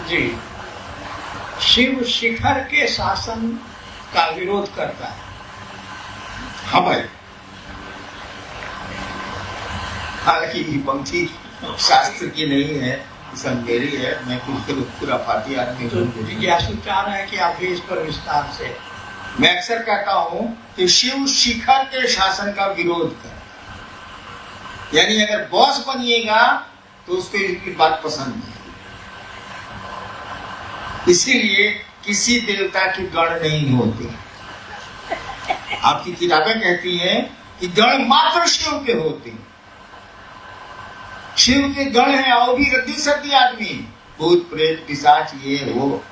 जी, शिव शिखर के शासन का विरोध करता है। हाँ भाई, हालांकि ये पंक्ति शास्त्र की नहीं है, सब मेरी है। मैं कुछ खुराफाती आदमी तो हूँ। जिज्ञासु चाह रहे हैं कि आप भी इस पर विस्तार से। मैं अक्सर कहता हूं कि शिव शिखर के शासन का विरोध कर, यानी अगर बॉस बनिएगा तो उसको इनकी बात पसंद नहीं। इसीलिए किसी देवता के गण नहीं होते। आपकी किताबें कहती हैं कि गण मात्र शिव के होते हैं। शिव के गण हैं और भी रद्दी सद्दी आदमी, भूत प्रेत पिशाच ये वो।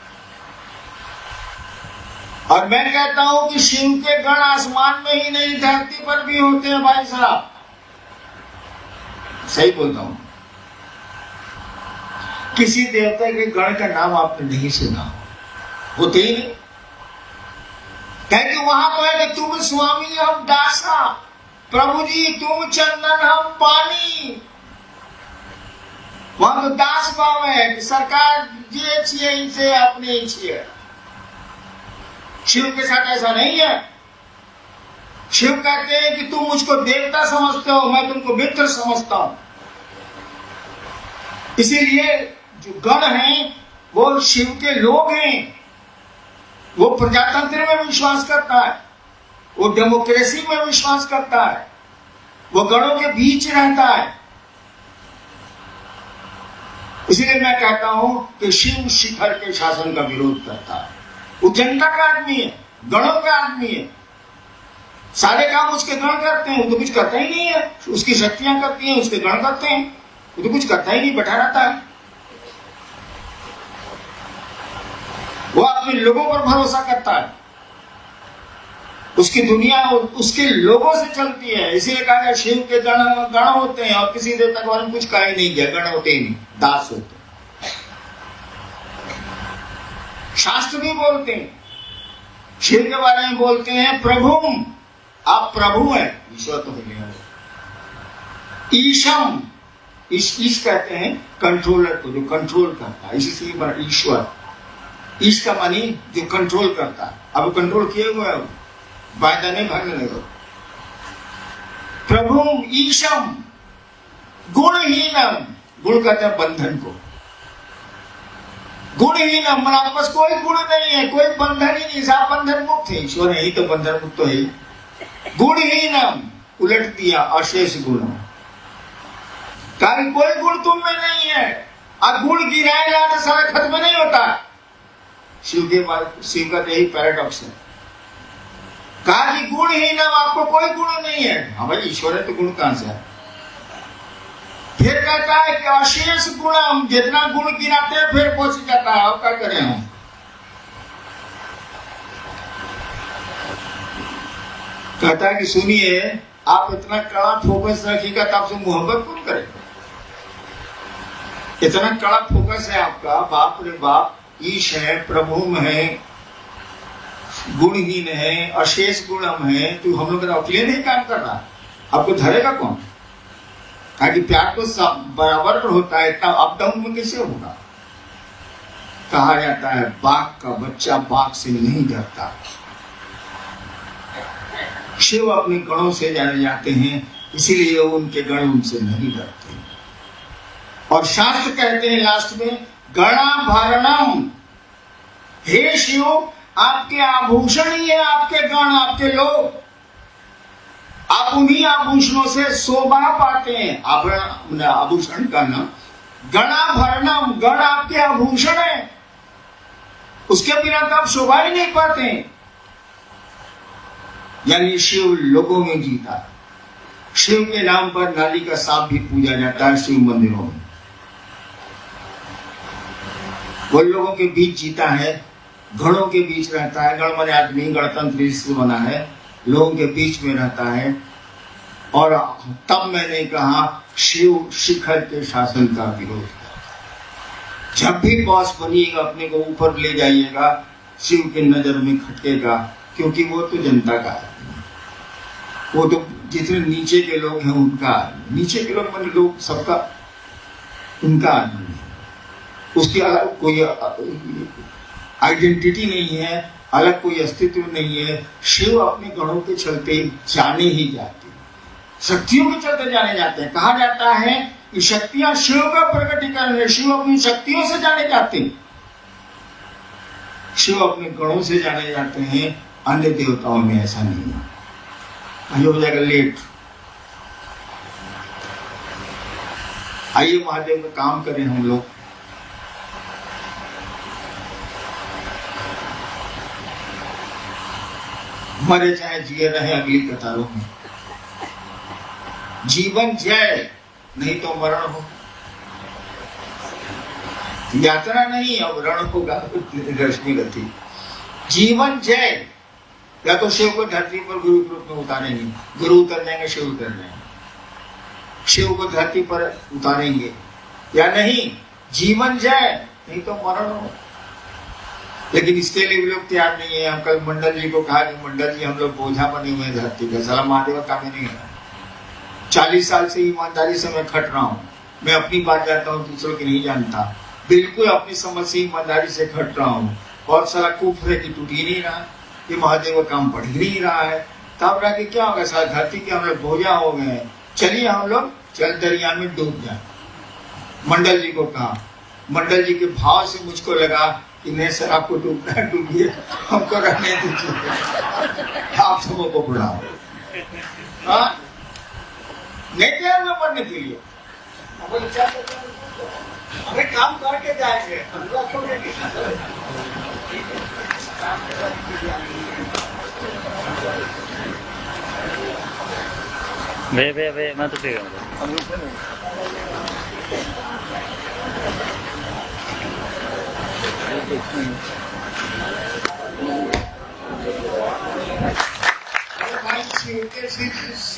और मैं कहता हूं कि शिव के गण आसमान में ही नहीं, धरती पर भी होते हैं भाई साहब। सही बोलता हूं। किसी देवता के गण का नाम आपने नहीं सुना, होते ही नहीं। कहेंगे वहां तो है कि तुम स्वामी हम दासा, प्रभु जी तुम चंदन हम पानी। वहां तो दास भाव है कि सरकार जे छिए इनसे अपने छिए। शिव के साथ ऐसा नहीं है। शिव कहते हैं कि तुम मुझको देवता समझते हो, मैं तुमको मित्र समझता हूं। इसीलिए जो गण हैं वो शिव के लोग हैं। वो प्रजातंत्र में विश्वास करता है, वो डेमोक्रेसी में विश्वास करता है, वो गणों के बीच रहता है। इसलिए मैं कहता हूं कि शिव शिखर के शासन का विरोध करता है। वो जनता का आदमी है, गणों का आदमी है। सारे काम उसके गण करते हैं, वो तो कुछ करता ही नहीं है। उसकी शक्तियां करती हैं, उसके गण करते हैं, वो तो कुछ करता ही नहीं, बैठा रहता है। वो अपने लोगों पर भरोसा करता है। उसकी दुनिया उसके लोगों से चलती है। इसीलिए कहा गया शिव के गण होते हैं, और किसी देवता के बारे में कुछ कहा ही नहीं गया। गण होते ही नहीं, दास होते हैं। शास्त्र भी बोलते हैं, शिव के बारे में बोलते हैं प्रभुम, आप प्रभु हैं। ईश्वर तो है, ईशम, ईश कहते हैं कंट्रोलर को, जो कंट्रोल करता है। इसी से बड़ा ईश्वर, ईश का मानी जो कंट्रोल करता है। अब कंट्रोल किए हुए है, वायदा नहीं भागने लगा। प्रभुम ईशम गुणहीनम, गुण कहते हैं बंधन को। गुणहीनम, हमारे पास कोई गुण नहीं है, कोई बंधन ही नहीं, सब बंधन मुक्त है। ईश्वर है ही तो बंधन मुक्त तो है। गुणहीनम, उलट दिया अशेष गुण, कारण कोई गुण तुम में नहीं है। और गुण गिराएगा तो सारा खत्म नहीं होता। शिव का यही पैराडॉक्स है। कहा कि गुणहीनम, आपको कोई गुण नहीं है। हाँ भाई, ईश्वर है तो गुण कहां से है? फिर कहता है कि अशेष गुण, हम जितना गुण गिनाते हैं फिर पहुंच जाता है। अब क्या करें हम? कहता है कि सुनिए, आप इतना कड़ा फोकस रखिएगा तो आपसे मोहब्बत कौन करेगा? इतना कड़ा फोकस है आपका, बाप रे बाप। ईश है, प्रभुम है, गुणहीन है, अशेष गुणम है, तो हम लोग अकेले नहीं काम कर रहा। आपको धरेगा कौन? कि प्यार तो सब बराबर पर होता है, इतना अप डाउन में कैसे होगा? कहा जाता है बाघ का बच्चा बाघ से नहीं डरता। शिव अपने गणों से जाने जाते हैं, इसीलिए उनके गण उनसे नहीं डरते। और शास्त्र कहते हैं लास्ट में, गणाभरणम, हे शिव आपके आभूषण ही है, आपके गण, आपके लोग। आप उन्हीं आभूषणों से शोभा पाते हैं। आभूषण का नाम गणाभरणम, गण आपके आभूषण है, उसके बिना तो आप शोभा ही नहीं पाते। यानी शिव लोगों में जीता। शिव के नाम पर नाली का सांप भी पूजा जाता है शिव मंदिरों में। वो लोगों के बीच जीता है, गणों के बीच रहता है। गण माने आदमी, गणतंत्र से बना है, लोगों के बीच में रहता है। और तब मैंने कहा शिव शिखर के शासन का विरोध। जब भी बॉस बनिएगा अपने को ऊपर ले जाइएगा, शिव की नजर में खटकेगा, क्योंकि वो तो जनता का है। वो तो जितने नीचे के लोग हैं उनका, नीचे के लोग माने लोग सबका, उनका आदमी है। उसकी अलग कोई आइडेंटिटी नहीं है, अलग कोई अस्तित्व नहीं है। शिव अपने गणों के चलते जाने ही जाते, शक्तियों के चलते जाने जाते हैं। कहा जाता है कि शक्तियां शिव का प्रकटीकरण है, शिव अपनी शक्तियों से जाने जाते हैं, शिव अपने गणों से जाने जाते हैं। अन्य देवताओं में ऐसा नहीं है। आइए हो जाएगा लेट, आइए महादेव का काम करें हम लोग। मरे चाहे जिए रहे अगली कतारों में, जीवन जय नहीं तो मरण हो, यात्रा नहीं अब रण होगा रश्मि गति। जीवन जय, या तो शिव को धरती पर गुरु के रूप में उतारेंगे, गुरु उतर जाएंगे, शिव उतर जाएंगे, शिव को धरती पर उतारेंगे, या नहीं जीवन जय नहीं तो मरण हो। लेकिन इसके लिए भी लोग तैयार नहीं है। हम कल मंडल जी को कहा कि मंडल जी हम लोग बोझा बने हुए हैं धरती का, साला महादेव का काम नहीं है। 40 साल से ईमानदारी से मैं खट रहा हूँ, मैं अपनी बात जानता हूँ, दूसरों की नहीं जानता, बिल्कुल अपनी समझ से ईमानदारी से खट रहा हूँ। और साला कुफ्र है कि टूट ही नहीं रहा, ये महादेव का काम बढ़ ही नहीं रहा है, तब रह के क्या होगा, साला धरती के हम लोग बोझा हो गए हैं, चलिए हम लोग चल दरिया में डूब जाए। मंडल जी को कहा, मंडल जी के भाव से मुझको लगा कि नहीं सर आपको डूबना है डूबिए, हमको रहने दीजिए, आप सबको बुलाओ। हाँ नहीं तैयार हुए पढ़ने के लिए, हमें काम करके जाएंगे। वे मैं तो ठीक हूँ।